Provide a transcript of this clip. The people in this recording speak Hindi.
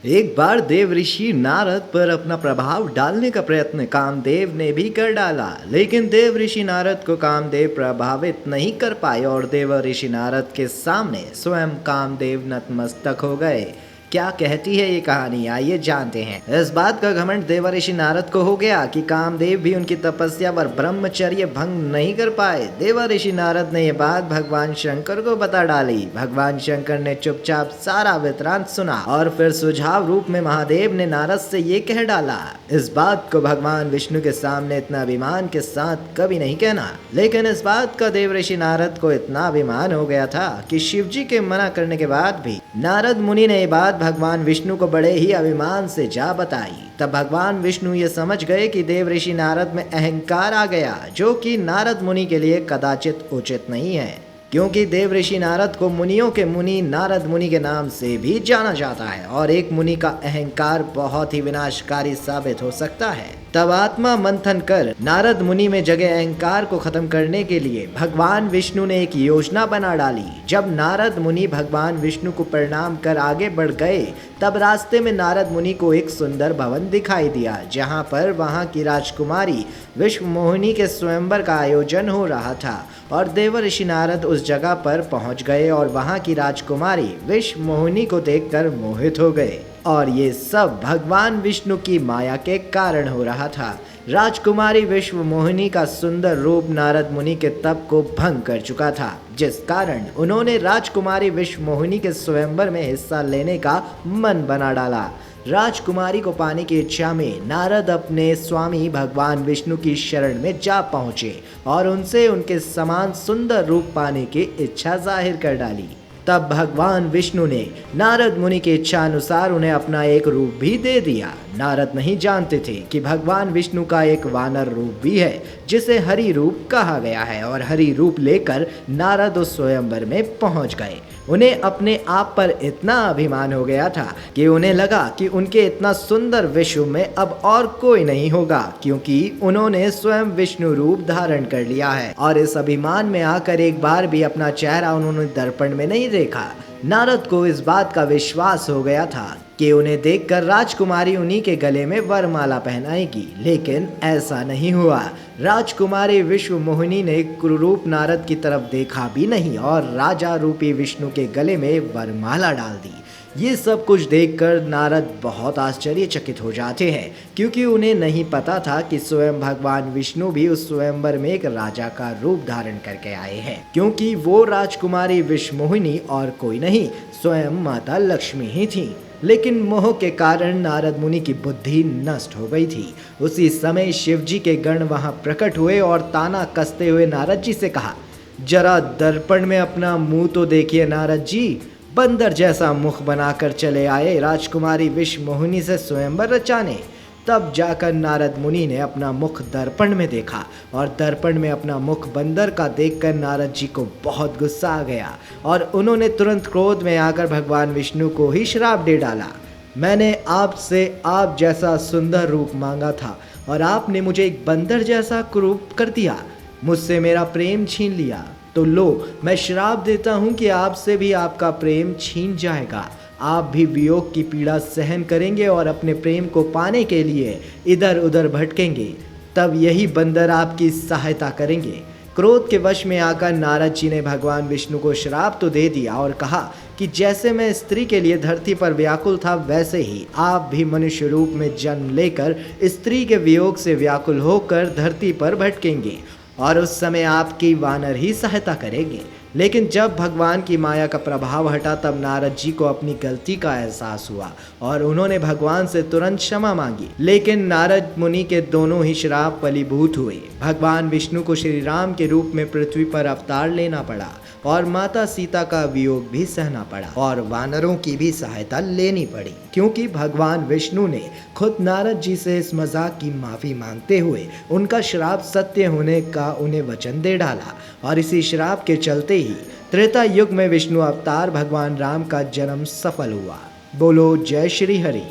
एक बार देव ऋषि नारद पर अपना प्रभाव डालने का प्रयत्न कामदेव ने भी कर डाला, लेकिन देव ऋषि नारद को कामदेव प्रभावित नहीं कर पाए और देव ऋषि नारद के सामने स्वयं कामदेव नतमस्तक हो गए। क्या कहती है ये कहानी, आइए जानते हैं। इस बात का घमंड देव ऋषि नारद को हो गया कि कामदेव भी उनकी तपस्या पर ब्रह्मचर्य भंग नहीं कर पाए। देव ऋषि नारद ने ये बात भगवान शंकर को बता डाली। भगवान शंकर ने चुपचाप सारा वृत्तांत सुना और फिर सुझाव रूप में महादेव ने नारद से ये कह डाला। इस बात को भगवान विष्णु के सामने इतना अभिमान के साथ कभी नहीं कहना, लेकिन इस बात का देव ऋषि नारद को इतना अभिमान हो गया था कि शिव जी के मना करने के बाद भी नारद मुनि ने ये बात भगवान विष्णु को बड़े ही अभिमान से जा बताई। तब भगवान विष्णु ये समझ गए कि देव ऋषि नारद में अहंकार आ गया, जो कि नारद मुनि के लिए कदाचित उचित नहीं है, क्योंकि देव ऋषि नारद को मुनियों के मुनि नारद मुनि के नाम से भी जाना जाता है और एक मुनि का अहंकार बहुत ही विनाशकारी साबित हो सकता है। तब आत्मा मंथन कर नारद मुनि में जगे अहंकार को खत्म करने के लिए भगवान विष्णु ने एक योजना बना डाली। जब नारद मुनि भगवान विष्णु को प्रणाम कर आगे बढ़ गए, तब रास्ते में नारद मुनि को एक सुंदर भवन दिखाई दिया, जहां पर वहां की राजकुमारी विश्व मोहिनी के स्वयंवर का आयोजन हो रहा था और देव ऋषि नारद उस जगह पर पहुंच गए और वहां की राजकुमारी विश्व मोहिनी को देखकर मोहित हो गए। और ये सब भगवान विष्णु की माया के कारण हो रहा था। राजकुमारी विश्व मोहिनी का सुंदर रूप नारद मुनि के तप को भंग कर चुका था, जिस कारण उन्होंने राजकुमारी विश्व मोहिनी के स्वयंवर में हिस्सा लेने का मन बना डाला। राजकुमारी को पाने की इच्छा में नारद अपने स्वामी भगवान विष्णु की शरण में जा पहुंचे और उनसे उनके समान सुंदर रूप पाने की इच्छा जाहिर कर डाली। तब भगवान विष्णु ने नारद मुनि की इच्छा अनुसार उन्हें अपना एक रूप भी दे दिया। नारद नहीं जानते थे कि भगवान विष्णु का एक वानर रूप भी है, जिसे हरि रूप कहा गया है, और हरि रूप लेकर नारद उस स्वयंवर में पहुंच गए। उन्हें अपने आप पर इतना अभिमान हो गया था कि उन्हें लगा कि उनके इतना सुंदर विश्व में अब और कोई नहीं होगा, क्योंकि उन्होंने स्वयं विष्णु रूप धारण कर लिया है। और इस अभिमान में आकर एक बार भी अपना चेहरा उन्होंने दर्पण में नहीं देखा। नारद को इस बात का विश्वास हो गया था कि उन्हें देखकर राजकुमारी उन्हीं के गले में वरमाला पहनाएगी, लेकिन ऐसा नहीं हुआ। राजकुमारी विश्व मोहिनी ने क्रूरूप नारद की तरफ देखा भी नहीं और राजा रूपी विष्णु के गले में वरमाला डाल दी। ये सब कुछ देखकर नारद बहुत आश्चर्यचकित हो जाते हैं, क्योंकि उन्हें नहीं पता था कि स्वयं भगवान विष्णु भी उस स्वयंवर में एक राजा का रूप धारण करके आए हैं, क्योंकि वो राजकुमारी विश्व मोहिनी और कोई नहीं, स्वयं माता लक्ष्मी ही थी। लेकिन मोह के कारण नारद मुनि की बुद्धि नष्ट हो गई थी। उसी समय शिव जी के गण वहां प्रकट हुए और ताना कसते हुए नारद जी से कहा, जरा दर्पण में अपना मुंह तो देखिए नारद जी। बंदर जैसा मुख बनाकर चले आए राजकुमारी विश्व मोहिनी से स्वयंवर रचाने। तब जाकर नारद मुनि ने अपना मुख दर्पण में देखा और दर्पण में अपना मुख बंदर का देखकर नारद जी को बहुत गुस्सा आ गया और उन्होंने तुरंत क्रोध में आकर भगवान विष्णु को ही श्राप दे डाला। मैंने आपसे आप जैसा सुंदर रूप मांगा था और आपने मुझे एक बंदर जैसा क्रूप कर दिया, मुझसे मेरा प्रेम छीन लिया। तो लो, मैं श्राप देता हूँ कि आपसे भी आपका प्रेम छीन जाएगा। आप भी वियोग की पीड़ा सहन करेंगे और अपने प्रेम को पाने के लिए इधर उधर भटकेंगे। तब यही बंदर आपकी सहायता करेंगे। क्रोध के वश में आकर नारद जी ने भगवान विष्णु को श्राप तो दे दिया और कहा कि जैसे मैं स्त्री के लिए धरती पर व्याकुल था, वैसे ही आप भी मनुष्य रूप में जन्म लेकर स्त्री के वियोग से व्याकुल होकर धरती पर भटकेंगे और उस समय आपकी वानर ही सहायता करेंगे। लेकिन जब भगवान की माया का प्रभाव हटा, तब नारद जी को अपनी गलती का एहसास हुआ और उन्होंने भगवान से तुरंत क्षमा मांगी। लेकिन नारद मुनि के दोनों ही श्राप फलीभूत हुए। भगवान विष्णु को श्री राम के रूप में पृथ्वी पर अवतार लेना पड़ा और माता सीता का वियोग भी सहना पड़ा और वानरों की भी सहायता लेनी पड़ी, क्योंकि भगवान विष्णु ने खुद नारद जी से इस मजाक की माफी मांगते हुए उनका श्राप सत्य होने का उन्हें वचन दे डाला। और इसी श्राप के चलते ही त्रेता युग में विष्णु अवतार भगवान राम का जन्म सफल हुआ। बोलो जय श्री हरि।